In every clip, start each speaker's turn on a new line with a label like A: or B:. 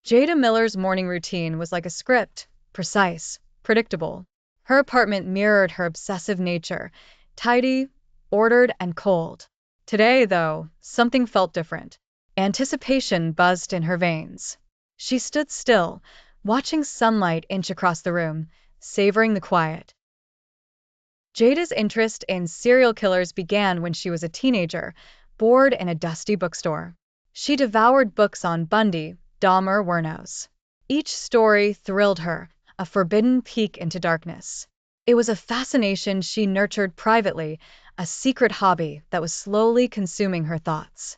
A: Jada Miller's morning routine was like a script, precise, predictable. Her apartment mirrored her obsessive nature, tidy, ordered, and cold. Today, though, something felt different. Anticipation buzzed in her veins. She stood still, watching sunlight inch across the room, savoring the quiet. Jada's interest in serial killers began when she was a teenager, bored in a dusty bookstore. She devoured books on Bundy, Dahmer, Wernos. Each story thrilled her, a forbidden peek into darkness. It was a fascination she nurtured privately, a secret hobby that was slowly consuming her thoughts.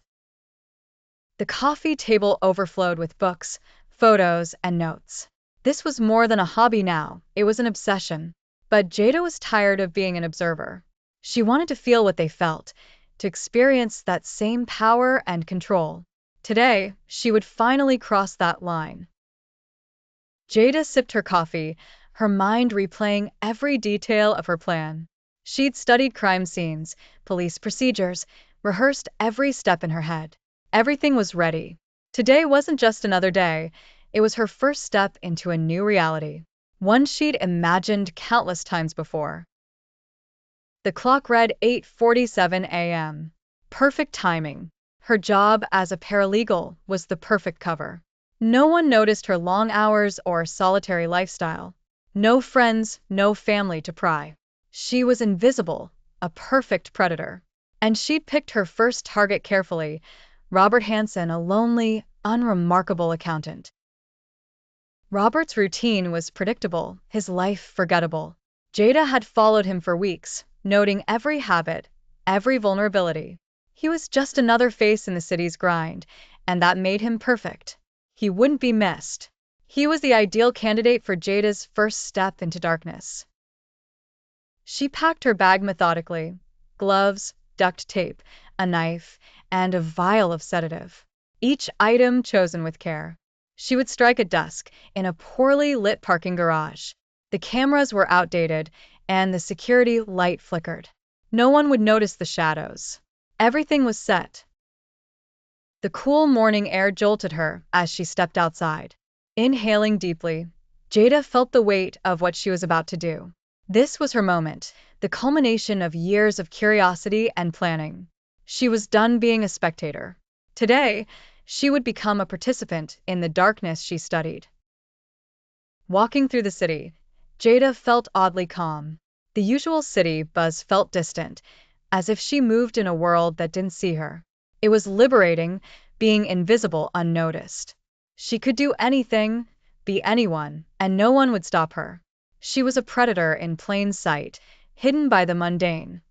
A: The coffee table overflowed with books, photos, and notes. This was more than a hobby now, it was an obsession. But Jada was tired of being an observer. She wanted to feel what they felt, to experience that same power and control. Today, she would finally cross that line. Jada sipped her coffee, her mind replaying every detail of her plan. She'd studied crime scenes, police procedures, rehearsed every step in her head. Everything was ready. Today wasn't just another day, it was her first step into a new reality. One she'd imagined countless times before. The clock read 8:47 a.m. Perfect timing. Her job as a paralegal was the perfect cover. No one noticed her long hours or solitary lifestyle. No friends, no family to pry. She was invisible, a perfect predator. And she'd picked her first target carefully, Robert Hansen, a lonely, unremarkable accountant. Robert's routine was predictable, his life forgettable. Jada had followed him for weeks, noting every habit, every vulnerability. He was just another face in the city's grind, and that made him perfect. He wouldn't be missed. He was the ideal candidate for Jada's first step into darkness. She packed her bag methodically: gloves, duct tape, a knife, and a vial of sedative. Each item chosen with care. She would strike at dusk, in a poorly lit parking garage. The cameras were outdated, and the security light flickered. No one would notice the shadows. Everything was set. The cool morning air jolted her as she stepped outside. Inhaling deeply, Jada felt the weight of what she was about to do. This was her moment, the culmination of years of curiosity and planning. She was done being a spectator. Today, she would become a participant in the darkness she studied. Walking through the city, Jada felt oddly calm. The usual city buzz felt distant, as if she moved in a world that didn't see her. It was liberating, being invisible, unnoticed. She could do anything, be anyone, and no one would stop her. She was a predator in plain sight, hidden by the mundane.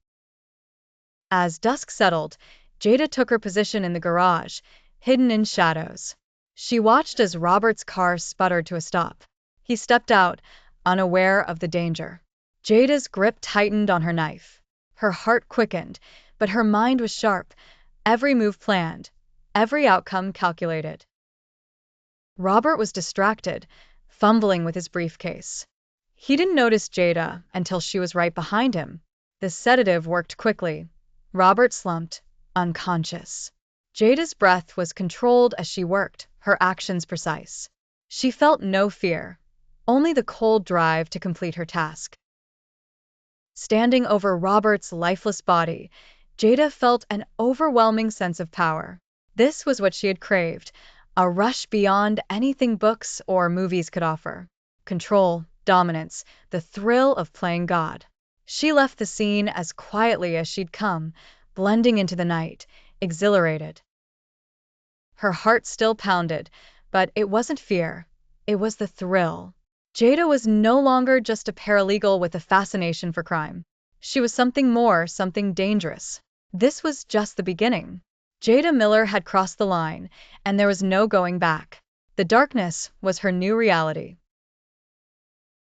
A: As dusk settled, Jada took her position in the garage, hidden in shadows. She watched as Robert's car sputtered to a stop. He stepped out, unaware of the danger. Jada's grip tightened on her knife. Her heart quickened, but her mind was sharp, every move planned, every outcome calculated. Robert was distracted, fumbling with his briefcase. He didn't notice Jada until she was right behind him. The sedative worked quickly. Robert slumped, unconscious. Jada's breath was controlled as she worked, her actions precise. She felt no fear, only the cold drive to complete her task. Standing over Robert's lifeless body, Jada felt an overwhelming sense of power. This was what she had craved, a rush beyond anything books or movies could offer. Control, dominance, the thrill of playing God. She left the scene as quietly as she'd come, blending into the night, exhilarated. Her heart still pounded, but it wasn't fear. It was the thrill. Jada was no longer just a paralegal with a fascination for crime. She was something more, something dangerous. This was just the beginning. Jada Miller had crossed the line, and there was no going back. The darkness was her new reality.